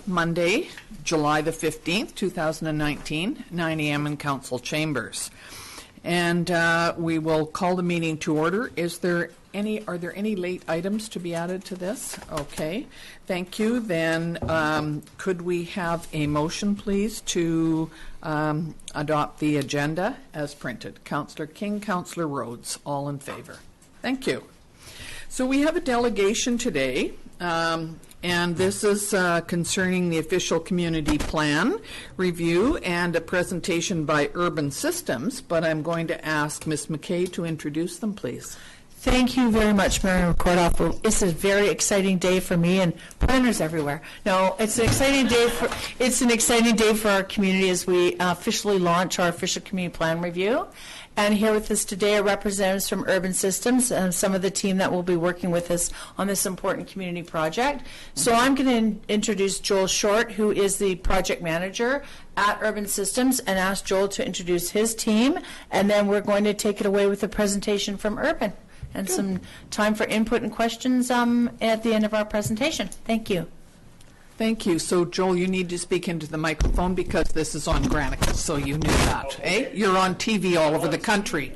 Monday, July the 15th, 2019, 9 a.m. in Council Chambers. And we will call the meeting to order. Are there any late items to be added to this? Okay, thank you. Then could we have a motion, please, to adopt the agenda as printed? Councillor King, Councillor Rhodes, all in favor. Thank you. So we have a delegation today, and this is concerning the official community plan review and a presentation by Urban Systems, but I'm going to ask Ms. McKay to introduce them, please. Thank you very much, Marion Recordoff. It's a very exciting day for me and planners everywhere. No, it's an exciting day for our community as we officially launch our official community plan review. And here with us today are representatives from Urban Systems and some of the team that will be working with us on this important community project. So I'm going to introduce Joel Short, who is the project manager at Urban Systems, and ask Joel to introduce his team, and then we're going to take it away with a presentation from Urban and some time for input and questions at the end of our presentation. Thank you. Thank you. So, Joel, you need to speak into the microphone because this is on Granicus, so you knew that, eh? You're on TV all over the country.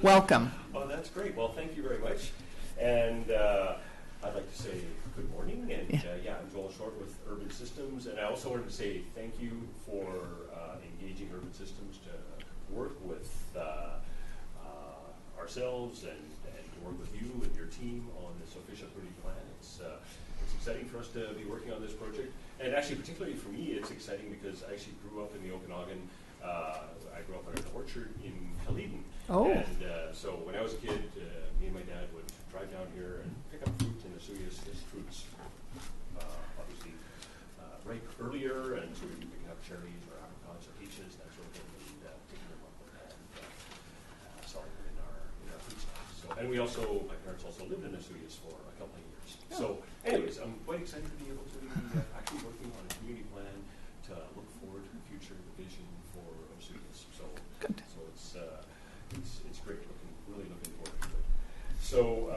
Welcome. Oh, that's great. Well, thank you very much. And I'd like to say good morning. And I'm Joel Short with Urban Systems. And I also wanted to say thank you for engaging Urban Systems to work with ourselves and to work with you and your team on this official community plan. It's exciting for us to be working on this project, and actually particularly for me it's exciting because I actually grew up in the Okanagan. I grew up in an orchard in Kaleden. And so when I was a kid, me and my dad would drive down here and pick up fruit in the Suyas. This fruit's obviously ripe earlier, and so we'd be picking up cherries or apricots or peaches, that sort of thing, and picking them up and selling them in our food stocks. So, and we also, my parents also lived in the Suyas for a couple of years. So anyways, I'm quite excited to be able to be actually working on a community plan to look forward to the future, the vision for Osugas. So it's great. Really looking forward to it. So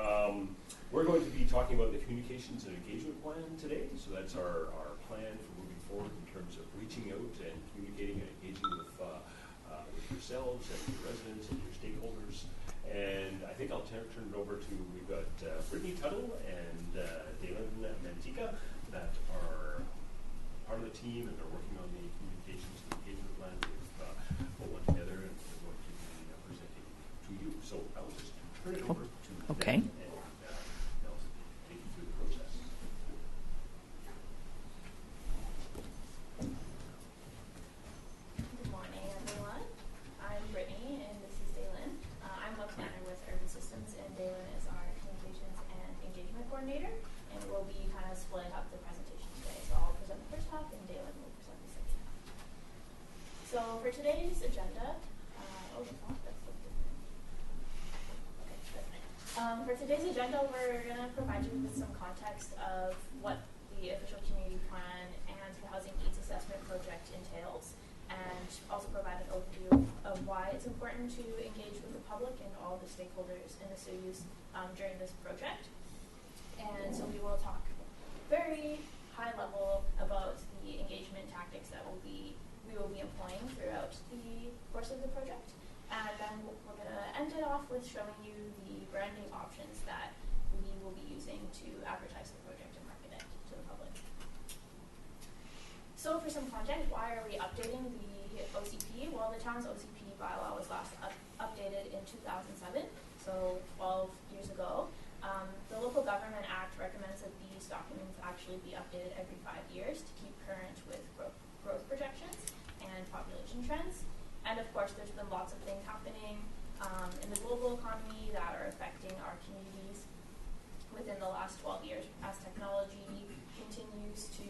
we're going to be talking about the communications and engagement plan today. So that's our plan for moving forward in terms of reaching out and communicating and engaging with yourselves and your residents and your stakeholders. And I think I'll turn it over to, we've got Brittany Tuttle and Dalen Mantika that are part of the team, and they're working on the communications and engagement plan. We've put one together, and we're going to be presenting to you. So I'll just turn it over to them, and they'll take you through the process. Good morning, everyone. I'm Brittany, and this is Dalen. I'm a planner with Urban Systems, and Dalen is our communications and engagement coordinator, and we'll be kind of splitting up the presentation today. So I'll present the first half, and Dalen will present the second half. So for today's agenda, for today's agenda, we're going to provide you with some context of what the official community plan and the housing needs assessment project entails, and also provide an overview of why it's important to engage with the public and all the stakeholders in the Suyas during this project. And so we will talk very high level about the engagement tactics that we will be employing throughout the course of the project. And then we're going to end it off with showing you the branding options that we will be using to advertise the project and market it to the public. So for some context, why are we updating the OCP? Well, the town's OCP bylaw was last updated in 2007, so 12 years ago. The Local Government Act recommends that these documents actually be updated every 5 years to keep current with growth projections and population trends. And of course, there's been lots of things happening in the global economy that are affecting our communities within the last 12 years as technology continues to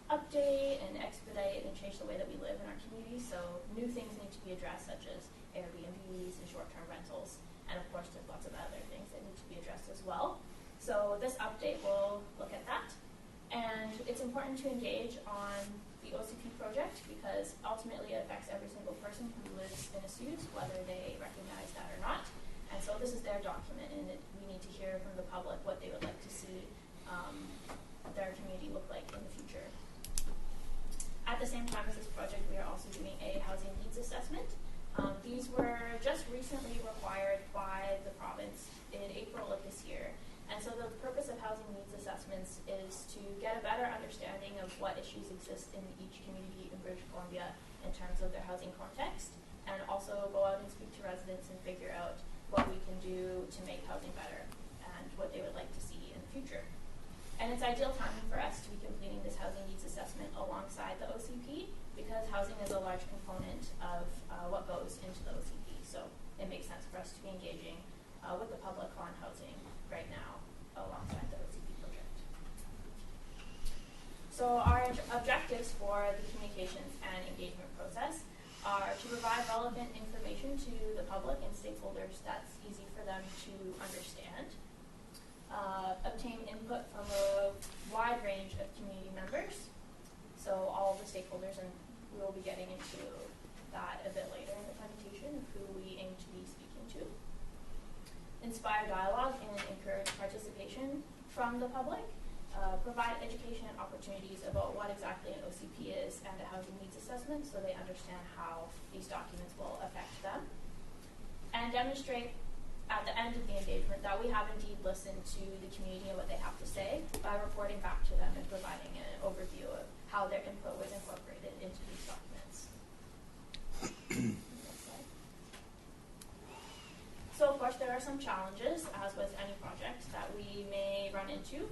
update and expedite and change the way that we live in our communities. So new things need to be addressed, such as Airbnbs and short-term rentals. And of course, there's lots of other things that need to be addressed as well. So this update will look at that. And it's important to engage on the OCP project because ultimately it affects every single person who lives in a Suyas, whether they recognize that or not. And so this is their document, and we need to hear from the public what they would like to see their community the same time as this project, we are also doing a housing needs assessment. These were just recently required by the province in April of this year. And so the purpose of housing needs assessments is to get a better understanding of what issues exist in each community in British Columbia in terms of their housing context, and also go out and speak to residents and figure out what we can do to make housing better and what they would like to see in the future. And it's ideal timing for us to be completing this housing needs assessment alongside the OCP, because housing is a large component of what goes into the OCP. So it makes sense for us to be engaging with the public on housing right now alongside the OCP project. So our objectives for the communications and engagement process are to provide relevant information to the public and stakeholders that's easy for them to understand, obtain input from a wide range of community members, so all of the stakeholders, and we will be getting into that a bit later in the presentation, of who we aim to be speaking to. Inspire dialogue and encourage participation from the public, provide education and opportunities about what exactly an OCP is and a housing needs assessment so they understand how these documents will affect them, and demonstrate at the end of the engagement that we have indeed listened to the community and what they have to say by reporting back to them and providing an overview of how their input was incorporated into these documents. Next slide. So of course there are some challenges, as with any project, that we may run into.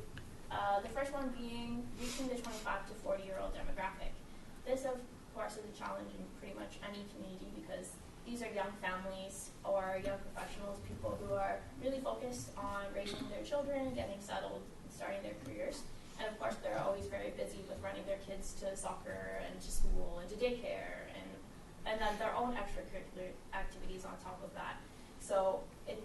The first one being reaching the 25 to 40-year-old demographic. This of course is a challenge in pretty much any community, because these are young families or young professionals, people who are really focused on raising their children, getting settled, starting their careers. And of course they're always very busy with running their kids to soccer and to school and to daycare, and then their own extracurricular activities on top of that. So it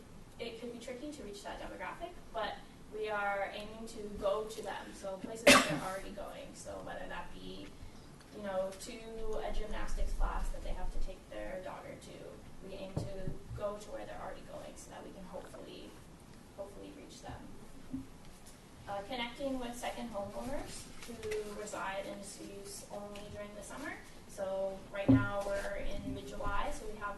could be tricky to reach that demographic, but we are aiming to go to them, so places that they're already going. So whether that be, to a gymnastics class that they have to take their daughter to, we aim to go to where they're already going so that we can hopefully reach them. Connecting with second homeowners who reside in Sioux only during the summer. So right now we're in mid-July, so we have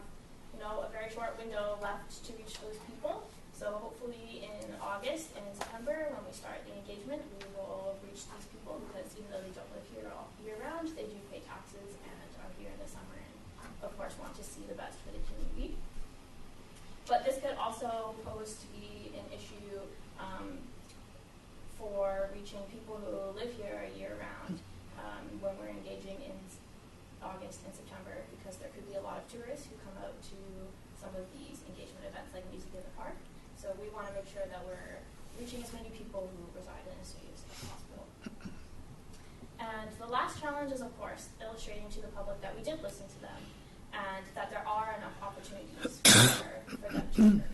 a very short window left to reach those people. So hopefully in August and in September, when we start the engagement, we will reach these people, because even though they don't live here all year round, they do pay taxes and are here in the summer and of course want to see the best for the community. But this could also pose to be an issue for reaching people who live here year round when we're engaging in August and September, because there could be a lot of tourists who come out to some of these engagement events like Music in the Park. So we want to make sure that we're reaching as many people who reside in Sioux as possible. And the last challenge is, of course, illustrating to the public that we did listen to them and that there are enough opportunities for them to be heard.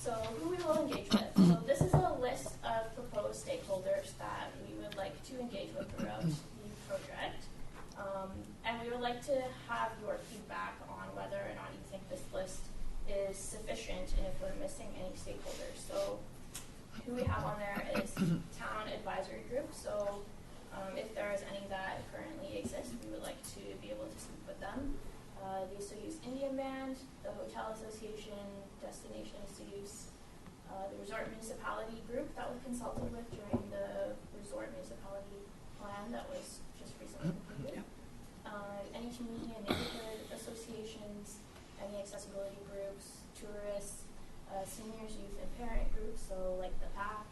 So who we will engage with. So this is a list of proposed stakeholders that we would like to engage with throughout the project. And we would like to have your feedback on whether or not you think this list is sufficient and if we're missing any stakeholders. So who we have on there is town advisory group. So if there is any that currently exist, we would like to be able to speak with them. The Sioux Indian Band, the Hotel Association, Destination Sioux, the Resort Municipality Group that was consulted with during the Resort Municipality Plan that was just recently completed. Any community and neighborhood associations, any accessibility groups, tourists, seniors, youth, and parent groups, so like the PAC,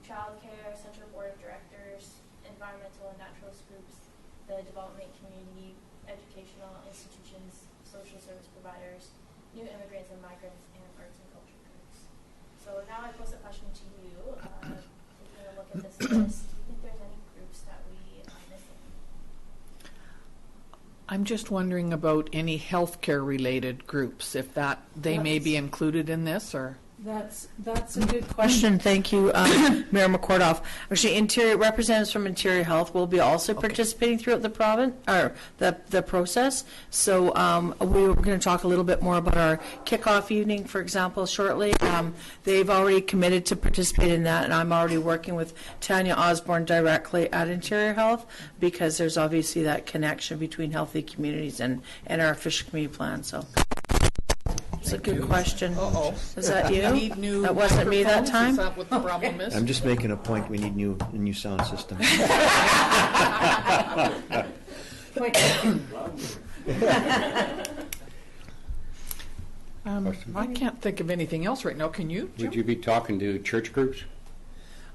Child Care Center Board of Directors, environmental and naturalist groups, the development community, educational institutions, social service providers, new immigrants and migrants, and arts and culture groups. So now I pose a question to you. Taking a look at this list, do you think there's any groups that we are missing? I'm just wondering about any healthcare related groups, if that they may be included in this, or That's a good question. Thank you, Mayor McCordoff. Actually, Interior representatives from Interior Health will be also participating throughout the province or the process. So we were going to talk a little bit more about our kickoff evening, for example, shortly. They've already committed to participate in that, and I'm already working with Tanya Osborne directly at Interior Health because there's obviously that connection between healthy communities and our official community plan. So. That's a good question. Uh-oh. Was that you? Need new That wasn't me that microphones? time? Is that what the problem is? I'm just making a point. We need a new sound system. I can't think of anything else right now. Can you, Jim? Would you be talking to church groups?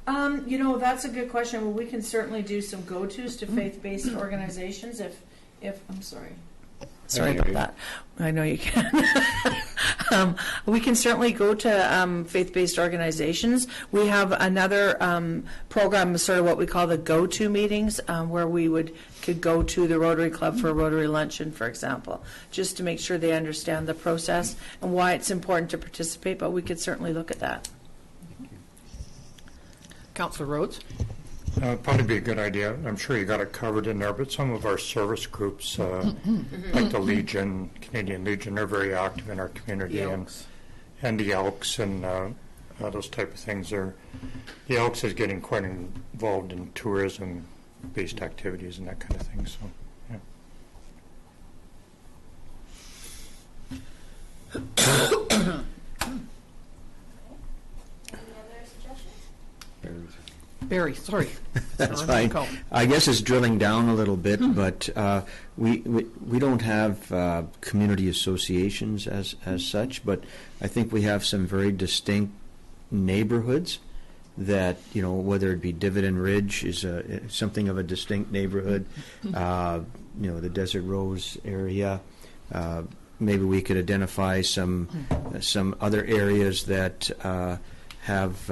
That's a good question. Well, we can certainly do some go-tos to faith-based organizations if I'm sorry. Sorry about that. I know you can. We can certainly go to faith-based organizations. We have another program, sort of what we call the go-to meetings, where we could go to the Rotary Club for a Rotary luncheon, for example, just to make sure they understand the process and why it's important to participate, but we could certainly look at that. Councillor Rhodes? Probably be a good idea. I'm sure you got it covered in there, but some of our service groups, like the Legion, Canadian Legion, are very active in our community, and the Elks and those type of things. The Elks is getting quite involved in tourism-based activities and that kind of thing. So, yeah. Any other suggestions? Barry, sorry. That's fine. I guess it's drilling down a little bit, but we don't have community associations as such, but I think we have some very distinct neighborhoods that, whether it be Dividend Ridge is something of a distinct neighborhood, the Desert Rose area. Maybe we could identify some other areas that have,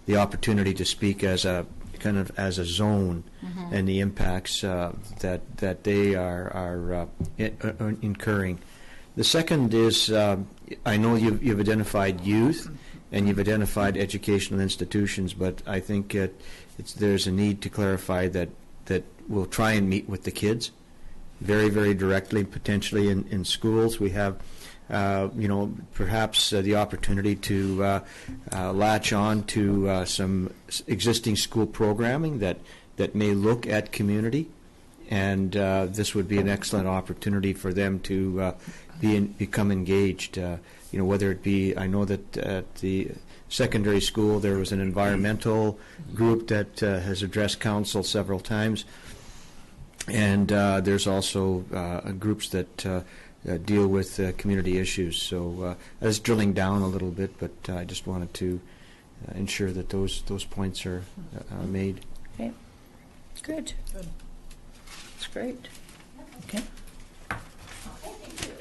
the opportunity to speak as a kind of as a zone, and the impacts that they are incurring. The second is, I know you've identified youth and you've identified educational institutions, but I think there's a need to clarify that we'll try and meet with the kids very, very directly, potentially in schools. We have perhaps the opportunity to latch on to some existing school programming that may look at community, and this would be an excellent opportunity for them to become engaged. Whether it be, I know that at the secondary school there was an environmental group that has addressed council several times, and there's also groups that deal with community issues. So that's drilling down a little bit, but I just wanted to ensure that those points are made. Okay. Good. That's great. Okay. Okay, thank you.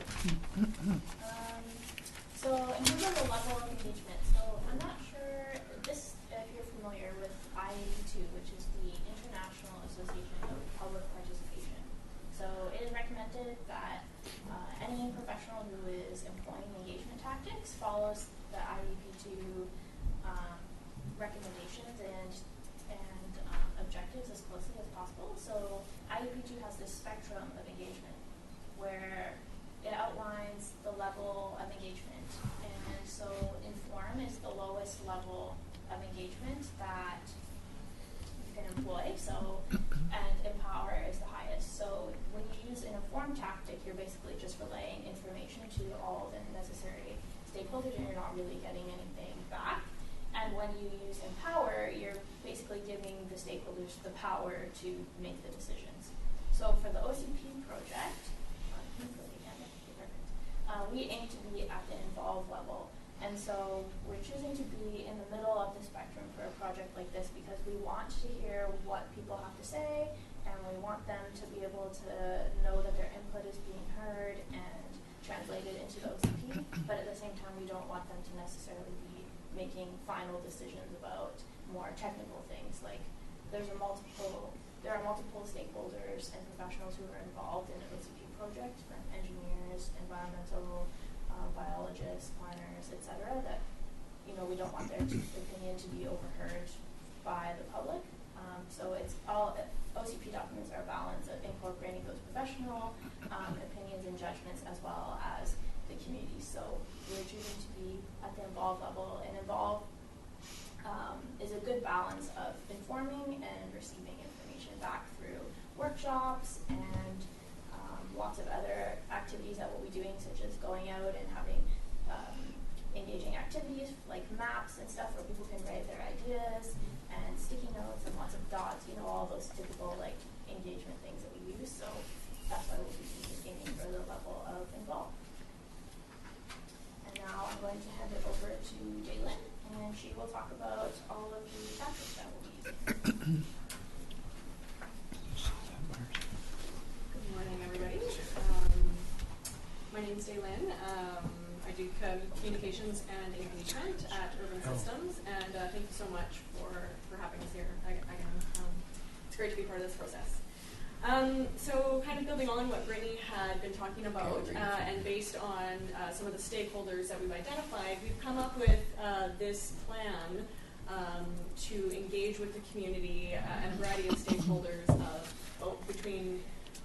So in terms of the level of engagement, so I'm not sure if you're familiar with IAP2, which is the International Association of Public Participation. So it is recommended that any professional who is employing engagement tactics follows the IAP2 recommendations and objectives as closely as possible. So IAP2 has this spectrum of engagement where it outlines the level of engagement. And so Inform is the lowest level of engagement that you can employ. So, and Empower is the highest. So when you use an Inform tactic, you're basically just relaying information to all the necessary stakeholders and you're not really getting anything back. And when you use Empower, you're basically giving the stakeholders the power to make the decisions. So for the OCP project, we aim to be at the involved level. And so we're choosing to be in the middle of the spectrum for a project like this because we want to hear what people have to say, and we want them to be able to know that their input is being heard and translated into the OCP, but at the same time we don't want them to necessarily be making final decisions about more technical things. Like there are multiple stakeholders and professionals who are involved in an OCP project, from engineers, environmental biologists, planners, etc., that we don't want their opinion to be overheard by the public. So it's all OCP documents are a balance of incorporating those professional opinions and judgments as well as the community. So we're choosing to be at the involved level, and involved is a good balance of informing and receiving information back through workshops and lots of other activities that we'll be doing, such as going out and having engaging activities like maps and stuff where people can write their ideas, and sticky notes and lots of dots, all those typical like engagement things that we use. So that's why we'll be aiming for the level of involved. And now I'm going to hand it over to Jalen, and she will talk about all of the tactics that we'll be using. Good morning, everybody. My name is Daylin. I do communications and engagement at Urban Systems, and thank you so much for having us here again. It's great to be part of this process. So kind of building on what Brittany had been talking about, and based on some of the stakeholders that we've identified, we've come up with this plan to engage with the community and a variety of stakeholders between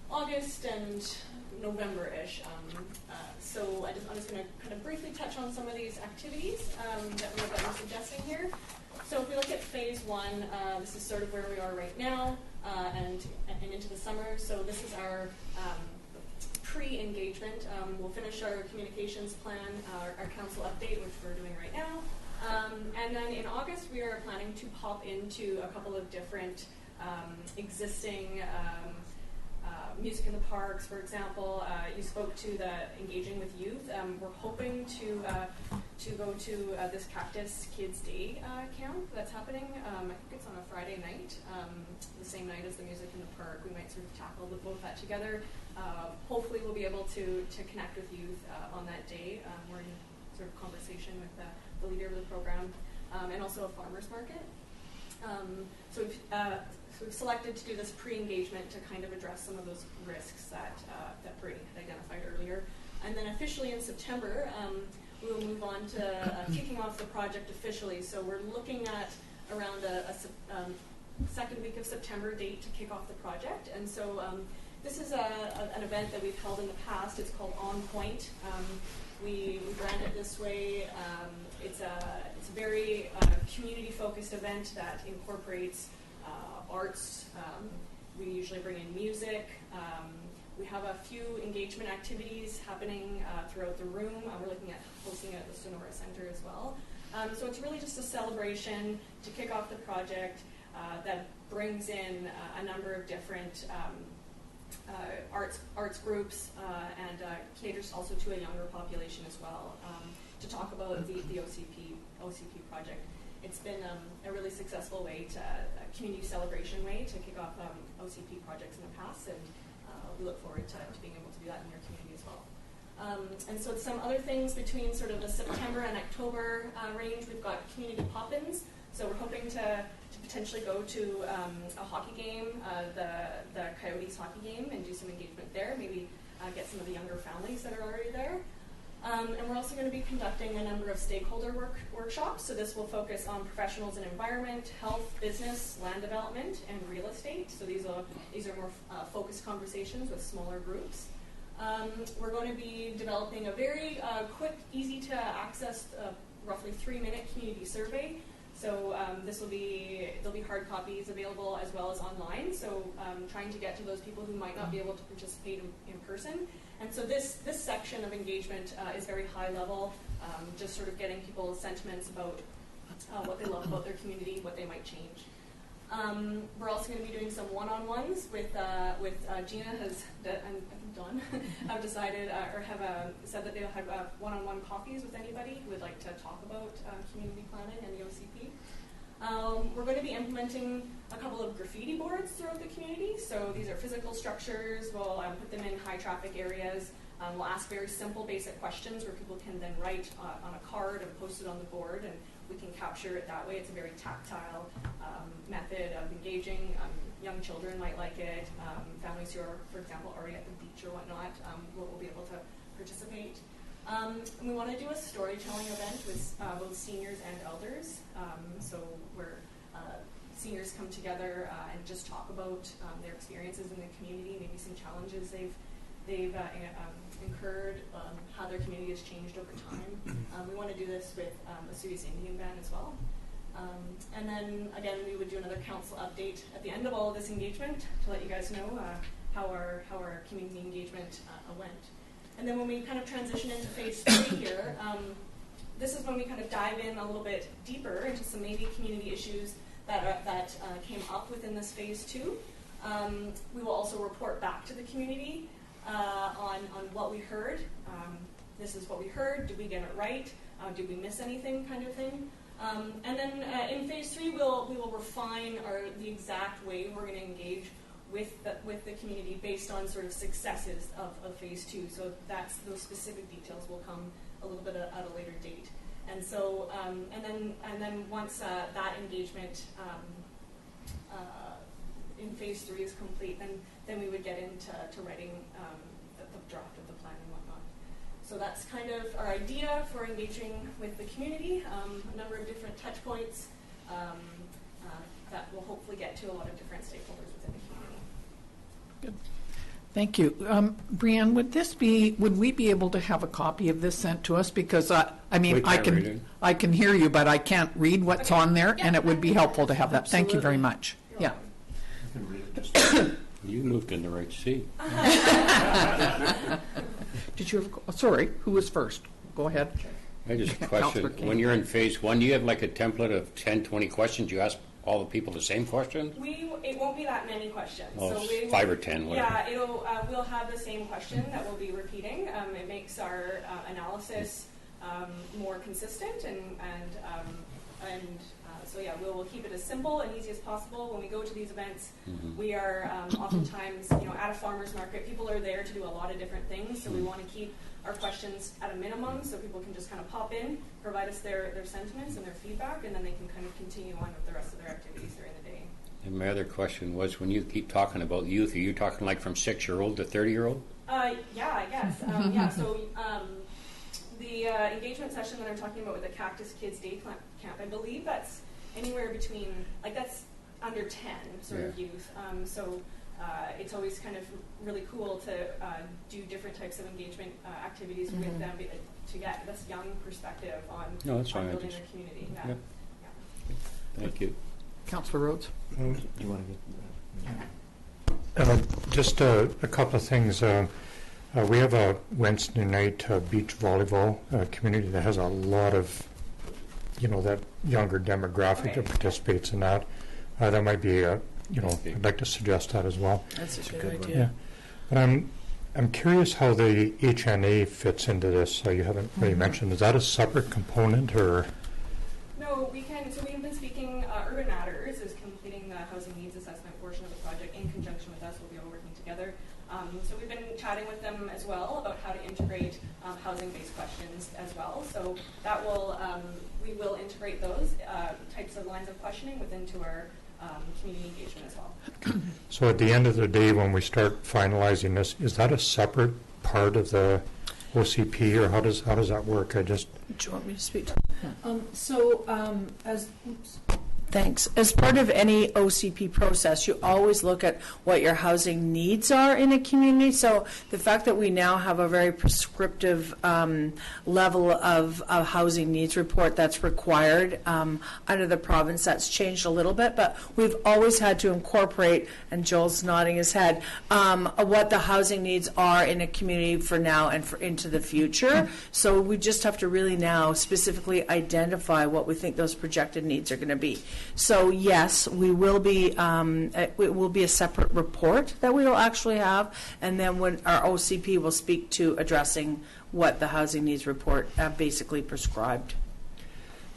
August and November-ish. So I'm just going to kind of briefly touch on some of these activities that we're suggesting here. So if we look at phase one, this is sort of where we are right now and into the summer. So this is our pre-engagement. We'll finish our communications plan, our council update, which we're doing right now. And then in August, we are planning to pop into a couple of different existing music in the parks, for example. You spoke to the engaging with youth. We're hoping to go to this Cactus Kids Day camp that's happening. I think it's on a Friday night, the same night as the music in the park. We might sort of tackle both that together. Hopefully we'll be able to connect with youth on that day. We're in sort of conversation with the leader of the program, and also a farmer's market. So we've selected to do this pre-engagement to kind of address some of those risks that Brittany had identified earlier. And then officially in September, we will move on to kicking off the project officially. So we're looking at around a second week of September date to kick off the project. And so this is an event that we've held in the past. It's called On Point. We brand it this way. It's a very community-focused event that incorporates arts. We usually bring in music. We have a few engagement activities happening throughout the room. We're looking at hosting it at the Sonora Center as well. So it's really just a celebration to kick off the project that brings in a number of different arts groups and caters also to a younger population as well, to talk about the OCP project. It's been a really successful way a community celebration way to kick off OCP projects in the past, and we look forward to being able to do that in your community as well. And so some other things between sort of the September and October range, we've got community pop-ins. So we're hoping to potentially go to a hockey game, the Coyotes hockey game, and do some engagement there, maybe get some of the younger families that are already there. And we're also going to be conducting a number of stakeholder workshops. So this will focus on professionals in environment, health, business, land development, and real estate. So these are more focused conversations with smaller groups. We're going to be developing a very quick, easy to access, roughly 3-minute community survey. So there'll be hard copies available as well as online. So trying to get to those people who might not be able to participate in person. And so this section of engagement is very high level, just sort of getting people's sentiments about what they love about their community, what they might change. We're also going to be doing some one-on-ones with Gina and Dawn have decided or have said that they'll have one-on-one coffees with anybody who would like to talk about community planning and the OCP. We're going to be implementing a couple of graffiti boards throughout the community. So these are physical structures. We'll put them in high traffic areas. We'll ask very simple, basic questions where people can then write on a card and post it on the board, and we can capture it that way. It's a very tactile method of engaging. Young children might like it. Families who are, for example, already at the beach or whatnot will be able to participate. We want to do a storytelling event with both seniors and elders. So where seniors come together and just talk about their experiences in the community, maybe some challenges they've incurred, how their community has changed over time. We want to do this with a Serious Indian band as well. And then again, we would do another council update at the end of all of this engagement to let you guys know how our community engagement went. And then when we kind of transition into phase 3 here, this is when we kind of dive in a little bit deeper into some maybe community issues that came up within this phase 2. We will also report back to the community on what we heard. This is what we heard. Did we get it right? Did we miss anything, kind of thing? And then in phase 3, we will refine the exact way we're going to engage with the community based on sort of successes of phase 2. So those specific details will come a little bit at a later date. And so and then once that engagement in phase 3 is complete, then we would get into writing the draft of the plan and whatnot. So that's kind of our idea for engaging with the community, a number of different touch points that will hopefully get to a lot of different stakeholders within the community. Good. Thank you. Brianne, would we be able to have a copy of this sent to us? Because I can hear you, but I can't read what's on there, and it would be helpful to have that. Thank you very much. You're Yeah. You moved in the right seat. Did you have sorry, who was first? Go ahead. I just Councillor question, King. when you're in phase 1, do you have like a template of 10, 20 questions? You ask all the people the same question? It won't be that many questions. Oh, so we 5 or 10, whatever. Yeah, we'll have the same question that we'll be repeating. It makes our analysis more consistent so yeah, we'll keep it as simple and easy as possible. When we go to these events, we are oftentimes, at a farmer's market, people are there to do a lot of different things, so we want to keep our questions at a minimum so people can just kind of pop in, provide us their sentiments and their feedback, and then they can kind of continue on with the rest of their activities during the day. And my other question was, when you keep talking about youth, are you talking like from 6-year-old to 30-year-old? Yeah, I guess. So the engagement session that I'm talking about with the Cactus Kids Day Camp, I believe that's anywhere between, that's under 10 sort of youth. So it's always kind of really cool to do different types of engagement activities with them to get this young perspective on building their community. Yeah. Thank you. Councillor Rhodes? Do you want to get Just a couple of things. We have a Wednesday night beach volleyball community that has a lot of, that younger demographic that participates in that. That might be I'd like to suggest that as well. That's a good idea. Yeah. But I'm curious how the HNA fits into this. You haven't really mentioned. Is that a separate component or? No, we can. So we've been speaking. Urban Matters is completing the housing needs assessment portion of the project in conjunction with us. We'll be all working together. So we've been chatting with them as well about how to integrate housing-based questions as well. So that will we will integrate those types of lines of questioning into our community engagement as well. So at the end of the day, when we start finalizing this, is that a separate part of the OCP, or how does that work? Do you want me to speak? Thanks. As part of any OCP process, you always look at what your housing needs are in a community. So the fact that we now have a very prescriptive level of housing needs report that's required under the province, that's changed a little bit, but we've always had to incorporate, and Joel's nodding his head, what the housing needs are in a community for now and for into the future. So we just have to really now specifically identify what we think those projected needs are going to be. So yes, we will be. It will be a separate report that we will actually have, and then when our OCP will speak to addressing what the housing needs report basically prescribed.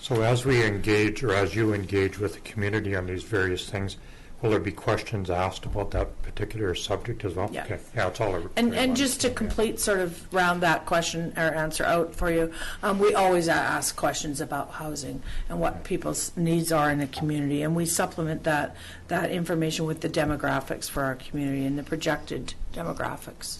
So as we engage, or as you engage with the community on these various things, will there be questions asked about that particular subject as well? Yeah. Okay. Yeah, it's all. And just to complete, sort of round that question or answer out for you, we always ask questions about housing and what people's needs are in a community, and we supplement that information with the demographics for our community and the projected demographics.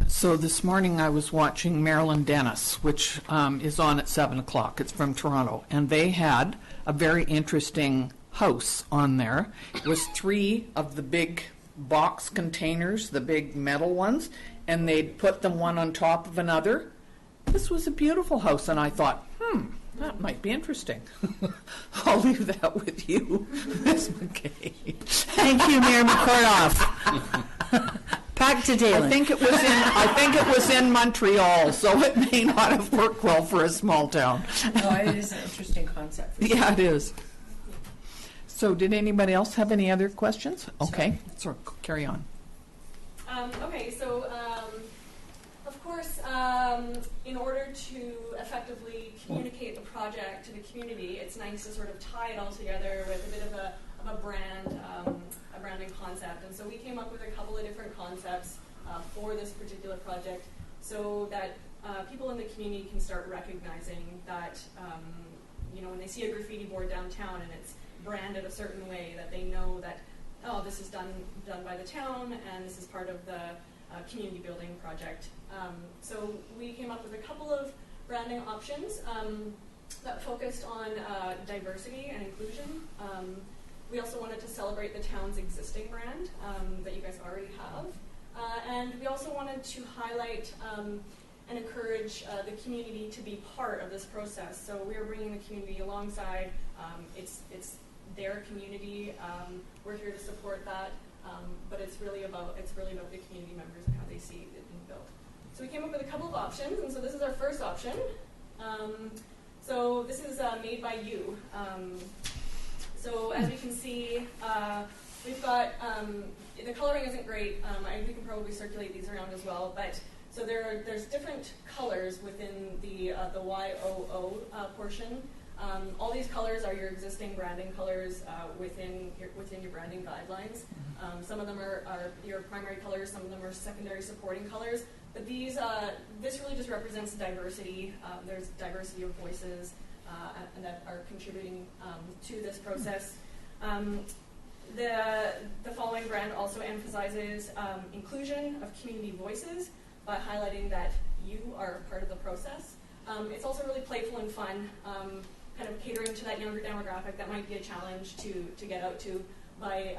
So this morning I was watching Marilyn Dennis, which is on at 7 o'clock. It's from Toronto. And they had a very interesting house on there. It was 3 of the big box containers, the big metal ones, and they'd put them one on top of another. This was a beautiful house, and I thought, that might be interesting. I'll leave that with you, Ms. McKay. Thank you, Mayor McCordoff. Back to Dalen. I think it was in Montreal, so it may not have worked well for a small town. No, it is an interesting concept. Yeah, it is. So did anybody else have any other questions? Okay, so carry on. Okay, so of course, in order to effectively communicate the project to the community, it's nice to sort of tie it all together with a bit of a brand, a branding concept. And so we came up with a couple of different concepts for this particular project, so that people in the community can start recognizing that, when they see a graffiti board downtown and it's branded a certain way, that they know that, oh, this is done by the town, and this is part of the community building project. So we came up with a couple of branding options that focused on diversity and inclusion. We also wanted to celebrate the town's existing brand that you guys already have. And we also wanted to highlight and encourage the community to be part of this process. So we are bringing the community alongside. It's their community. We're here to support that. But it's really about the community members and how they see it being built. So we came up with a couple of options, and so this is our first option. So this is made by you. So as we can see, we've got, the coloring isn't great. We can probably circulate these around as well. But so there's different colors within the YOO portion. All these colors are your existing branding colors within your branding guidelines. Some of them are your primary colors, some of them are secondary supporting colors. But this really just represents diversity. There's diversity of voices and that are contributing to this process. The following brand also emphasizes inclusion of community voices by highlighting that you are part of the process. It's also really playful and fun. Kind of catering to that younger demographic that might be a challenge to get out to by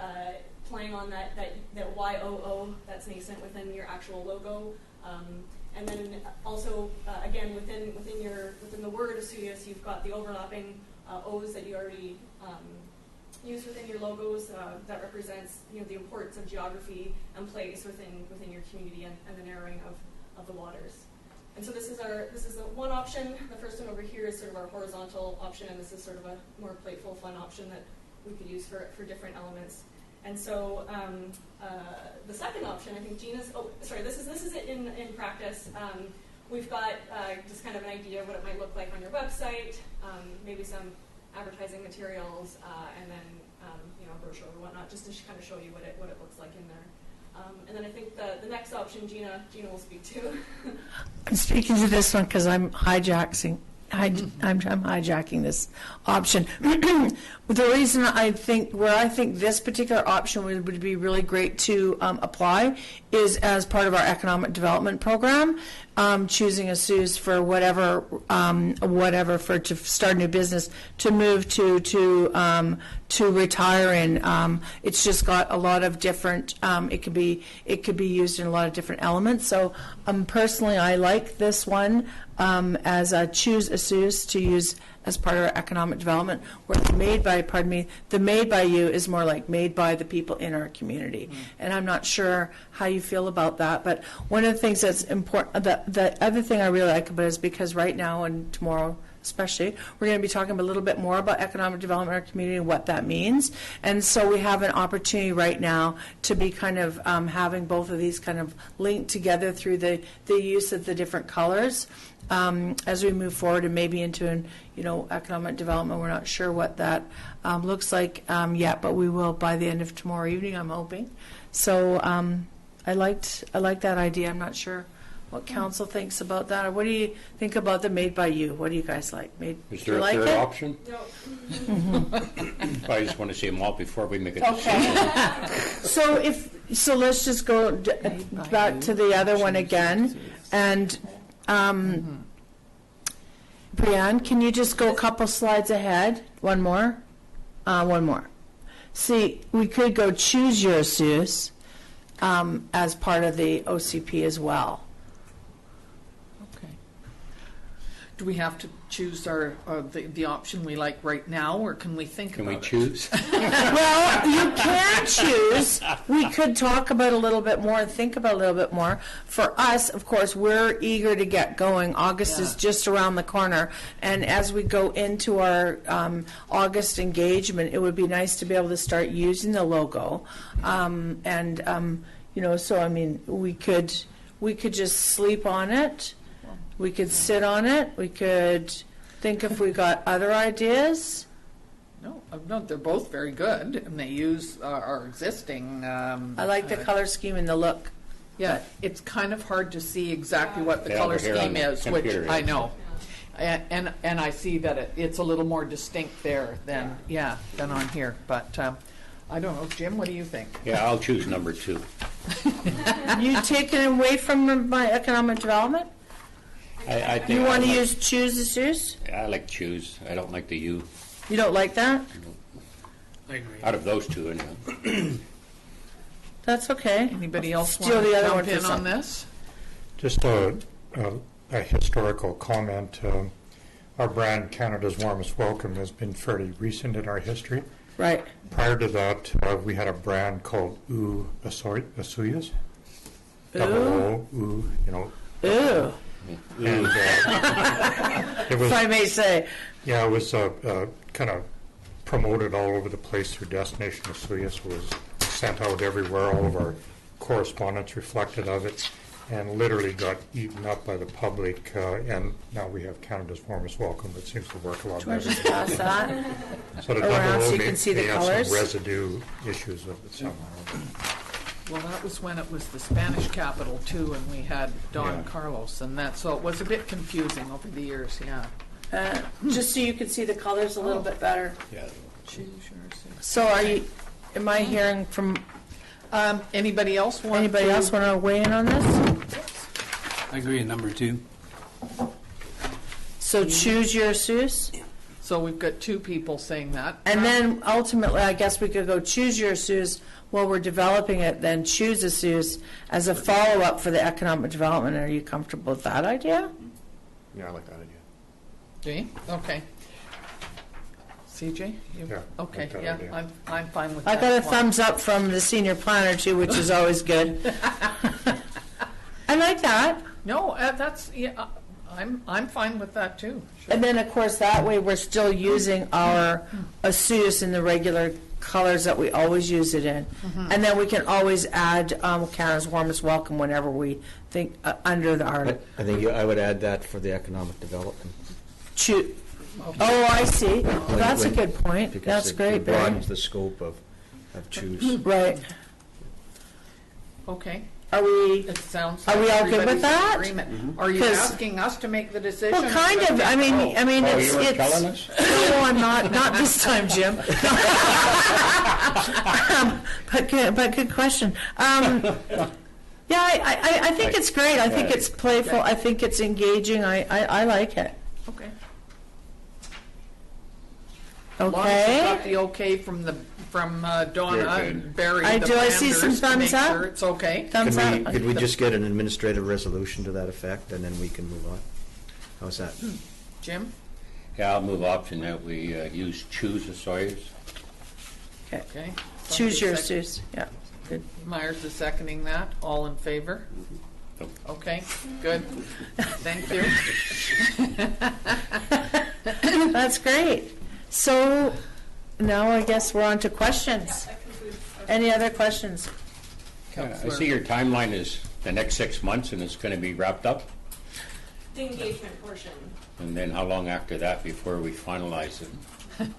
playing on that YOO that's nascent within your actual logo, and then also again within the word Esudius, you've got the overlapping O's that you already use within your logos that represents the importance of geography and place within your community and the narrowing of the waters. And so this is the one option. The first one over here is sort of our horizontal option, and this is sort of a more playful, fun option that we could use for different elements. And so the second option, I think Gina's. Oh, sorry. This is it in practice. We've got just kind of an idea of what it might look like on your website, maybe some advertising materials, and then a brochure or whatnot, just to kind of show you what it looks like in there. And then I think the next option, Gina will speak to. I'm speaking to this one because I'm hijacking this option. The reason I think this particular option would be really great to apply is as part of our economic development program, choosing a SUS for whatever to start a new business, to move to retire in. It's just got a lot of different. It could be used in a lot of different elements. So personally, I like this one as a choose a SUS to use as part of our economic development, where the made by you is more like made by the people in our community. And I'm not sure how you feel about that, but one of the things that's important, the other thing I really like about it is because right now and tomorrow especially, we're going to be talking a little bit more about economic development in our community and what that means. And so we have an opportunity right now to be kind of having both of these kind of linked together through the use of the different colors. As we move forward and maybe into economic development, we're not sure what that looks like yet, but we will by the end of tomorrow evening, I'm hoping. So I liked that idea. I'm not sure what council thinks about that, or what do you think about the made by you? What do you guys like? Is there a third option? No. I just want to see them all before we make a decision. So if So let's just go back to the other one again. And Brianne, can you just go a couple slides ahead? One more? One more. See, we could go choose your SUS as part of the OCP as well. Okay. Do we have to choose our the option we like right now, or can we think Can about we it? choose? Well, you can choose. We could talk about a little bit more and think about a little bit more. For us, of course, we're eager to get going. August is just around the corner. And as we go into our August engagement, it would be nice to be able to start using the logo. So, I mean, we could just sleep on it. We could sit on it. We could think if we got other ideas. No, they're both very good, and they use our existing. I like the color scheme and the look. Yeah, it's kind of hard to see exactly what the Yeah, color over here on scheme the is, which computer I is. know. And I see that it's a little more distinct there than on here. But I don't know, Jim, what do you think? Yeah, I'll choose number 2. You taking away from my economic development? I think You want to I like- use choose the SUS? I like choose. I don't like the U. You don't like that? Out of those two, anyway. That's okay. Anybody else Steal want the to other jump one for in on some. this? Just a historical comment. Our brand, Canada's Warmest Welcome, has been fairly recent in our history. Right. Prior to that, we had a brand called Ooh Asuyas. Ooh. Ooh, Ooh, And it was, if I may say. yeah, it was kind of promoted all over the place through Destination Asuyas, was sent out everywhere. All of our correspondence reflected of it, and literally got eaten up by the public. And now we have Canada's Warmest Welcome, that seems to work a lot Do you want better. to just pass that? So the around double so O you may can see the have colours? some residue issues of it somehow. Well, that was when it was the Spanish capital too, and we had Don Yeah. Carlos, and so it was a bit confusing over the years. Yeah. Just so you can see the colors a little bit better. Yeah. Choose yours. So am I hearing from, Anybody else want? anybody to- else want to weigh in on this? I agree in number 2. So choose your SUS? So we've got 2 people saying that. And then ultimately, I guess we could go choose your SUS while we're developing it, then choose a SUS as a follow-up for the economic development. Are you comfortable with that idea? Yeah, I like that idea. Do you? Okay. CJ? You- Yeah, I Okay, like that yeah, idea. I'm fine with I that. got a as well. thumbs up from the senior planner too, which is always good. I like that. No, that's, I'm fine with that too. Sure. And then, of course, that way we're still using our SUS in the regular colors that we always use it in. And then we can always add Canada's Warmest Welcome whenever we think under our I think I would add that for the economic development. Oh, I see. That's a when- good point. because That's it great, Barry. broadens the scope of choose. Right. Okay. Are we? It sounds Are like we all good with everybody's in that? agreement. Are you 'Cause- asking us to make the decision? Well, kind of. I mean, Oh, it's. you were telling us? No, I'm not. Not this time, Jim. But good question. Yeah, I think it's great. I think it's playful. I think it's engaging. I like it. Okay. As long as you Okay. got the okay from Donna You're and good. Barry, the Do I see some planners, to thumbs make up? sure it's okay. Thumbs up. Could we just get an administrative resolution to that effect, and then we can move on? How's that? Jim? Yeah, I'll move option that we use choose the Sawyers. Okay. Choose your Somebody Suze. Yeah. Good. Myers is seconding that. All in favor? Okay, good. Thank you. That's great. So now I guess we're on to questions. That concludes Any other questions? I see your timeline is the next 6 months and it's going to be wrapped up. the engagement portion. And then how long after that before we finalize it? Spring,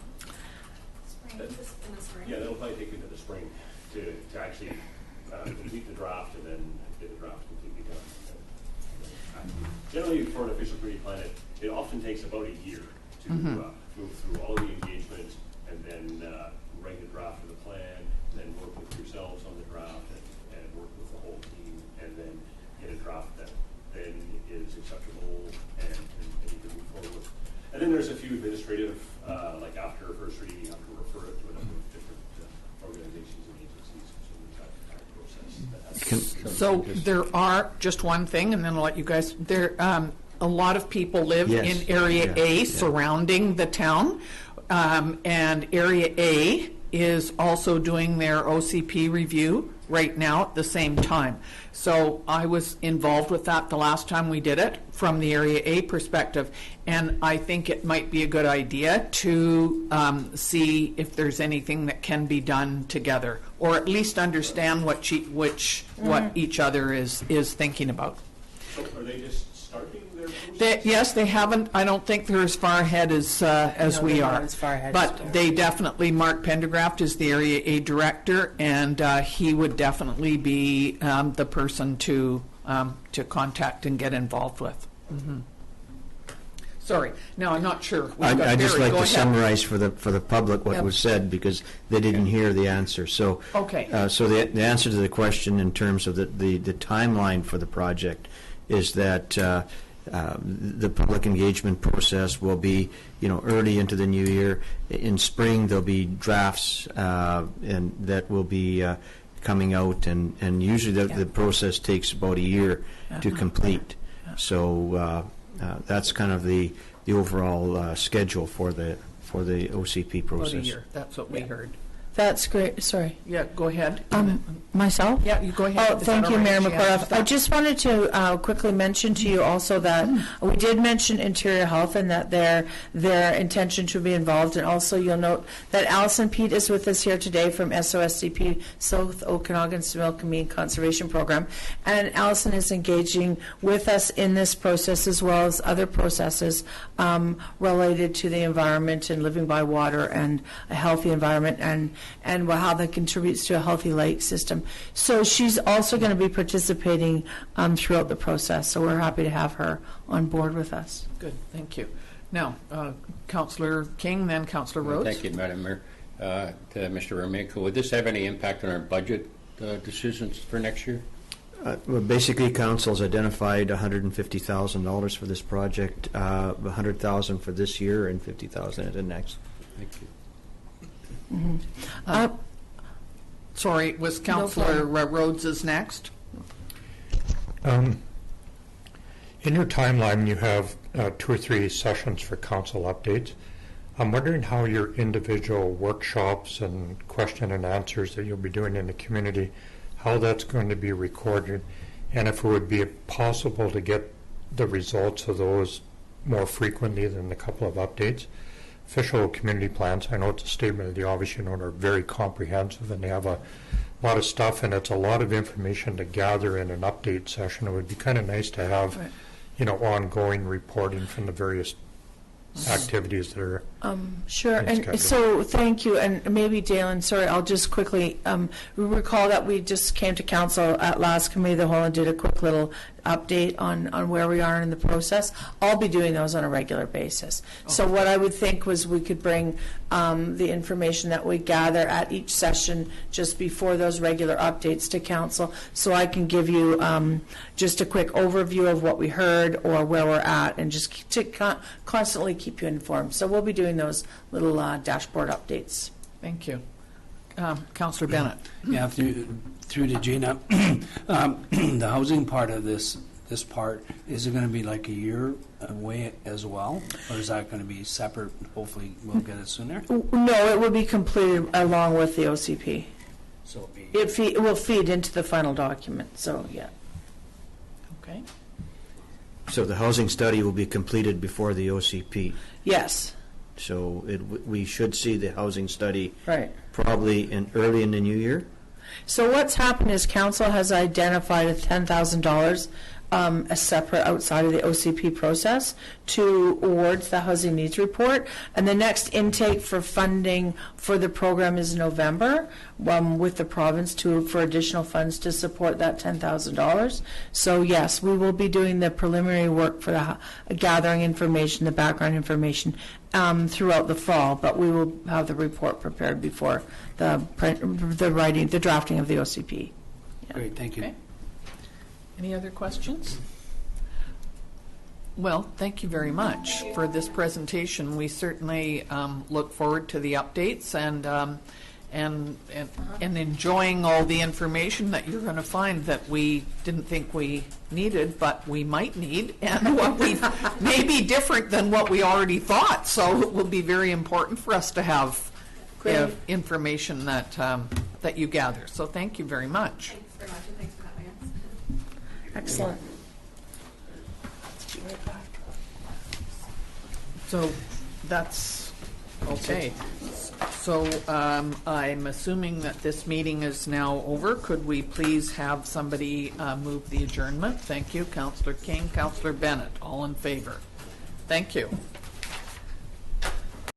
in the spring. Yeah, that'll probably take into the spring to actually complete the draft and then get the draft completely done. Generally, for an official community plan, it often takes about a year to move through all the engagement and then write a draft of the plan, then work with yourselves on the draft and So there are, just one thing, and then I'll let you guys, there, a lot of people live Yes. in Area Yeah. A Yeah. surrounding the town. And Area A is also doing their OCP review right now at the same time. So I was involved with that the last time we did it from the Area A perspective. And I think it might be a good idea to see if there's anything that can be done together, or at least understand what each other is thinking about. So are they just starting their process? Yes, they haven't. I don't think they're as far ahead as No, we they're are. not as far ahead as we are. But they definitely, Mark Pendergraft is the Area A director, and he would definitely be the person to contact and get involved with. Sorry, no, I'm not sure. We've got I'd just Barry. like Go to ahead. summarize for the public what Yep. was said, because they didn't hear the answer. So, Okay. so the answer to the question in terms of the timeline for the project is that the public engagement process will be, early into the new year. In spring, there'll be drafts, and that will be coming out, and usually the process takes about a year to complete. So that's kind of the overall schedule for the OCP About a process. year. That's what we heard. That's great. Sorry. Yeah, go ahead. Myself? Yeah, you go ahead. Oh, Is that thank you, all right? Mayor She McCorduff. answers I that. just wanted to quickly mention to you also that we did mention Interior Health and that their intention to be involved. And also you'll note that Allison Pete is with us here today from SOSCP, South Okanagan Similkameen Conservation Program. And Allison is engaging with us in this process as well as other processes related to the environment and living by water and a healthy environment and how that contributes to a healthy lake system. So she's also going to be participating throughout the process. So we're happy to have her on board with us. Good, thank you. Now, Councillor King, then Councillor Rhodes. Thank you, Madam Mayor. To Mr. Romanko, would this have any impact on our budget decisions for next year? Well, basically, council's identified $150,000 for this project, $100,000 for this year, and $50,000 at the next. Thank you. Sorry, was Councillor Rhodes is next? In your timeline, you have 2 or 3 sessions for council updates. I'm wondering how your individual workshops and question and answers that you'll be doing in the community, how that's going to be recorded, and if it would be possible to get the results of those more frequently than the couple of updates. Official community plans, I know it's a statement of the obvious, are very comprehensive, and they have a lot of stuff, and it's a lot of information to gather in an update session. It would be kind of nice to have, ongoing reporting from the various activities that are. Sure, Thanks, and Catherine. so thank you, and maybe Dalen, sorry, I'll just quickly, recall that we just came to council at last committee of the whole and did a quick little update on where we are in the process. I'll be doing those on a regular basis. So what I would think was we could bring the information that we gather at each session just before those regular updates to council, so I can give you just a quick overview of what we heard or where we're at, and just to constantly keep you informed. So we'll be doing those little dashboard updates. Thank you. Councillor Bennett. Yeah, through to Gina. The housing part of this part, is it going to be like a year away as well? Or is that going to be separate? Hopefully we'll get it sooner. No, it will be completed along with the OCP. So it'll be, It will feed into the final document, so yeah. Okay. So the housing study will be completed before the OCP. Yes, So we should see the housing study right. probably early in the new year. So what's happened is council has identified a $10,000 a separate outside of the OCP process towards the housing needs report, and the next intake for funding for the program is November, with the province for additional funds to support that $10,000. So yes, we will be doing the preliminary work for the gathering information, the background information throughout the fall, but we will have the report prepared before the drafting of the OCP. Yeah. great, thank you. Okay. Any other questions? Well, thank you very much for this presentation. We certainly look forward to the updates, and enjoying all the information that you're going to find that we didn't think we needed, but we might need, and what we may be different than what we already thought. So it will be very important for us to have information that that you gather. So thank you very much. Thanks very much, and thanks for having us. Excellent. So that's okay. So I'm assuming that this meeting is now over. Could we please have somebody move the adjournment? Thank you. Councillor King, Councillor Bennett, all in favor. Thank you.